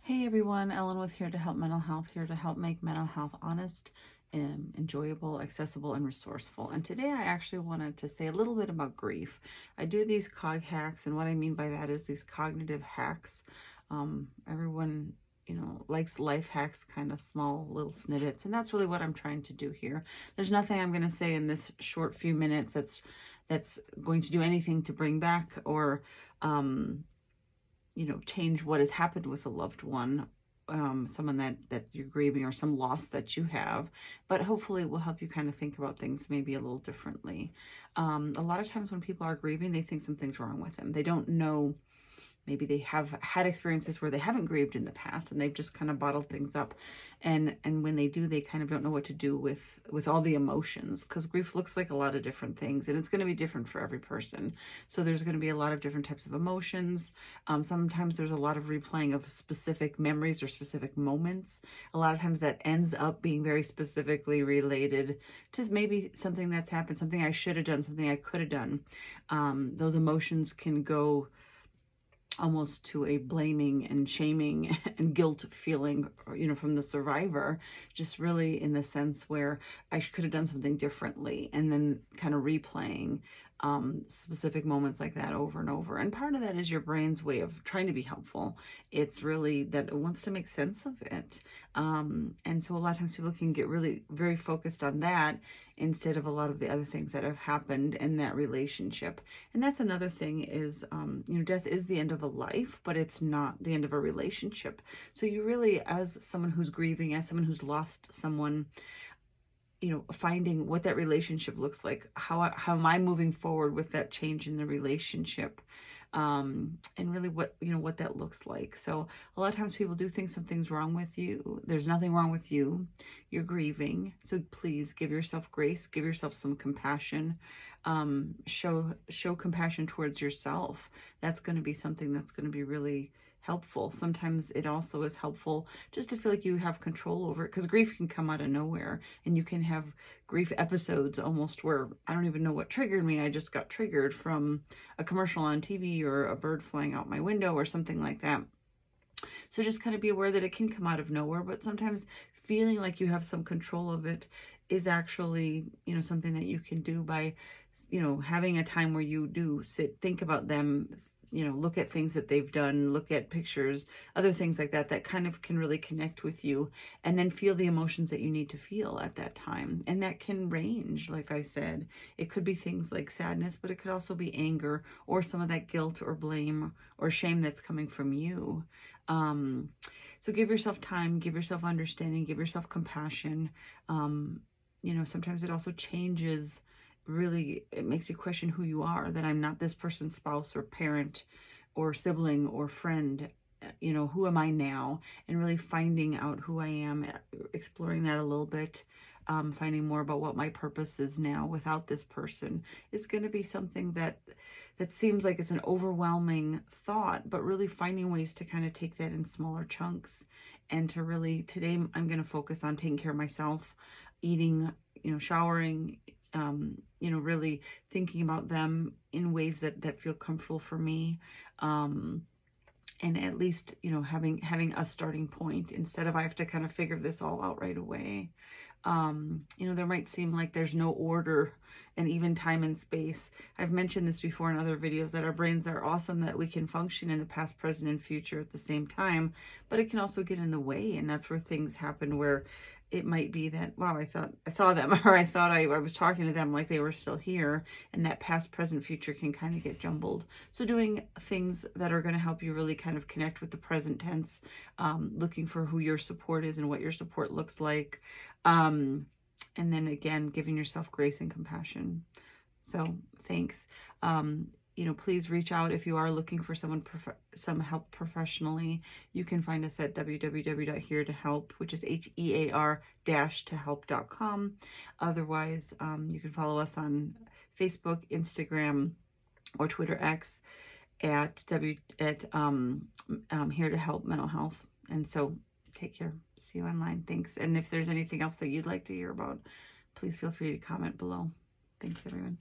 Hey everyone, Ellen with Here to Help Mental Health, here to help make mental health honest, enjoyable, accessible, and resourceful. And today I actually wanted to say a little bit about grief. I do these cog hacks, and what I mean by that is these cognitive hacks. Everyone, likes life hacks, kind of small little snippets, and that's really what I'm trying to do here. There's nothing I'm going to say in this short few minutes that's going to do anything to bring back or change what has happened with a loved one, someone that you're grieving or some loss that you have, but hopefully it will help you kind of think about things maybe a little differently. A lot of times when people are grieving, they think something's wrong with them. They don't know. Maybe they have had experiences where they haven't grieved in the past and they've just kind of bottled things up. And when they do, they kind of don't know what to do with all the emotions, because grief looks like a lot of different things and it's going to be different for every person. So there's going to be a lot of different types of emotions. Sometimes there's a lot of replaying of specific memories or specific moments. A lot of times that ends up being very specifically related to maybe something that's happened, something I should have done, something I could have done. Those emotions can go almost to a blaming and shaming and guilt feeling, from the survivor, just really in the sense where I could have done something differently, and then kind of replaying specific moments like that over and over. And part of that is your brain's way of trying to be helpful. It's really that it wants to make sense of it. And so a lot of times people can get really very focused on that instead of a lot of the other things that have happened in that relationship. And that's another thing is, death is the end of a life, but it's not the end of a relationship. So you really, as someone who's grieving, as someone who's lost someone, finding what that relationship looks like, how am I moving forward with that change in the relationship, and really what that looks like. So a lot of times people do think something's wrong with you. There's nothing wrong with you. You're grieving. So please give yourself grace, give yourself some compassion, show compassion towards yourself. That's going to be something that's going to be really helpful. Sometimes it also is helpful just to feel like you have control over it, because grief can come out of nowhere and you can have grief episodes almost where I don't even know what triggered me. I just got triggered from a commercial on TV or a bird flying out my window or something like that. So just kind of be aware that it can come out of nowhere, but sometimes feeling like you have some control of it is actually, something that you can do by, having a time where you do think about them, look at things that they've done, look at pictures, other things like that, that kind of can really connect with you, and then feel the emotions that you need to feel at that time. And that can range, like I said. It could be things like sadness, but it could also be anger or some of that guilt or blame or shame that's coming from you. So give yourself time, give yourself understanding, give yourself compassion. Sometimes it also changes. Really, it makes you question who you are, that I'm not this person's spouse or parent or sibling or friend. Who am I now? And really finding out who I am, exploring that a little bit, finding more about what my purpose is now without this person is going to be something that seems like it's an overwhelming thought, but really finding ways to kind of take that in smaller chunks, and to really, today I'm going to focus on taking care of myself, eating, showering, really thinking about them in ways that feel comfortable for me. And at least, having a starting point instead of I have to kind of figure this all out right away. There might seem like there's no order and even time and space. I've mentioned this before in other videos, that our brains are awesome, that we can function in the past, present, and future at the same time, but it can also get in the way. And that's where things happen, where it might be that, wow, I thought I saw them, or I thought I was talking to them like they were still here, and that past, present, future can kind of get jumbled. So doing things that are going to help you really kind of connect with the present tense, looking for who your support is and what your support looks like. And then again, giving yourself grace and compassion. So thanks. Please reach out if you are looking for some help professionally. You can find us at www.heretohelp, which is HEAR-to-help.com. Otherwise, you can follow us on Facebook, Instagram, or Twitter X at Here to Help Mental Health. And so take care. See you online. Thanks. And if there's anything else that you'd like to hear about, please feel free to comment below. Thanks, everyone.